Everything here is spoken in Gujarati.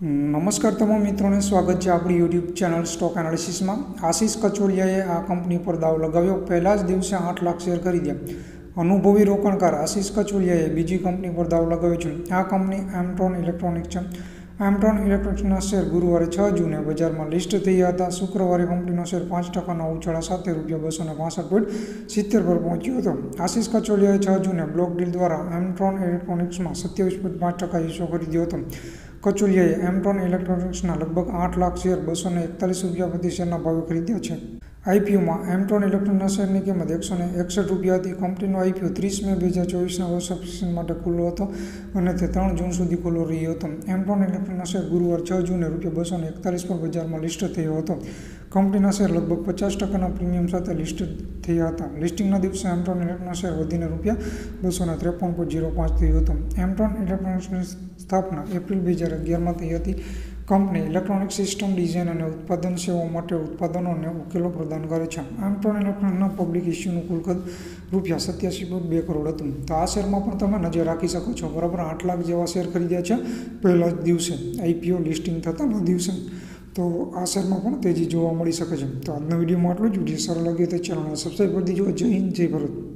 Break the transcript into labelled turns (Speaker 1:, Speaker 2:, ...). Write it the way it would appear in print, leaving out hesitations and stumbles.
Speaker 1: નમસ્કાર તમામ મિત્રોને સ્વાગત છે આપણી યુટ્યુબ ચેનલ સ્ટોક એનાલિસિસમાં। આશિષ કચોલિયાએ આ કંપની પર દાવ લગાવ્યો। પહેલા જ દિવસે 8 લાખ શેર ખરીદ્યા। અનુભવી રોકાણકાર આશિષ કચોલિયાએ બીજી કંપની પર દાવ લગાવ્યો છે। આ કંપની એમટ્રોન ઇલેક્ટ્રોનિક્સ છે। એમટ્રોન ઇલેક્ટ્રોનિક્સના શેર ગુરુવારે 6 જૂને બજારમાં લિસ્ટ થયા હતા। શુક્રવારે કંપનીનો શેર 5%ના ઉછાળા સાથે ₹262.70 પર પહોંચ્યો હતો। આશિષ કચોલિયાએ 6 જૂને બ્લોક ડીલ દ્વારા એમટ્રોન ઇલેક્ટ્રોનિક્સમાં 27.5% હિસ્સો ખરીદ્યો હતો। કચોલિયાએ એમટ્રોન ઇલેક્ટ્રોનિક્સના લગભગ 8 લાખ શેર ₹241 પ્રતિ શેરના ભાવે ખરીદ્યા છે। આઈપીઓમાં એમટ્રોન ઇલેક્ટ્રોનિક્સના શેરની કિંમત ₹161 હતી। કંપનીનો આઈપીઓ 30 મે 2024ના સબસ્ક્રિપ્શન માટે ખુલ્લો હતો અને તે 3 જૂન સુધી ખુલ્લો રહ્યો હતો। એમટ્રોન ઇલેક્ટ્રોનિક્સના શેર ગુરુવાર 6 જૂને ₹241 પર બજારમાં લિસ્ટ થયો હતો। કંપનીના શેર લગભગ 50%ના પ્રીમિયમ સાથે લિસ્ટ થયા હતા। લિસ્ટિંગના દિવસે એમટ્રોન ઇલેક્ટ્રોનિક્સના શેર વધીને ₹253.05 થયો હતો। એમટ્રોન ઇલેક્ટ્રોનિક્સની સ્થાપના એપ્રિલ 2011માં થઈ હતી। કંપની ઇલેક્ટ્રોનિક સિસ્ટમ ડિઝાઇન અને ઉત્પાદન સેવાઓ માટે ઉત્પાદનો અને ઉકેલો પ્રદાન કરે છે। એમટ્રોન ઇલેક્ટ્રોનિક્સના પબ્લિક ઇશ્યુનું કુલ કદ ₹87.2 કરોડ હતું। તો આ શેરમાં પણ તમે નજર રાખી શકો છો। બરાબર 8 લાખ જેવા શેર ખરીદ્યા છે પહેલા જ દિવસે, આઈપીઓ લિસ્ટિંગ થતાના દિવસે। તો આ શેરમાં પણ તેજી જોવા મળી શકે છે। તો આજના વિડીયોમાં આટલું જ। વિડીયો સારો લાગ્યો તો ચેનલને સબસ્ક્રાઈબ કરી દેજો। જય હિન્દ, જય ભારત।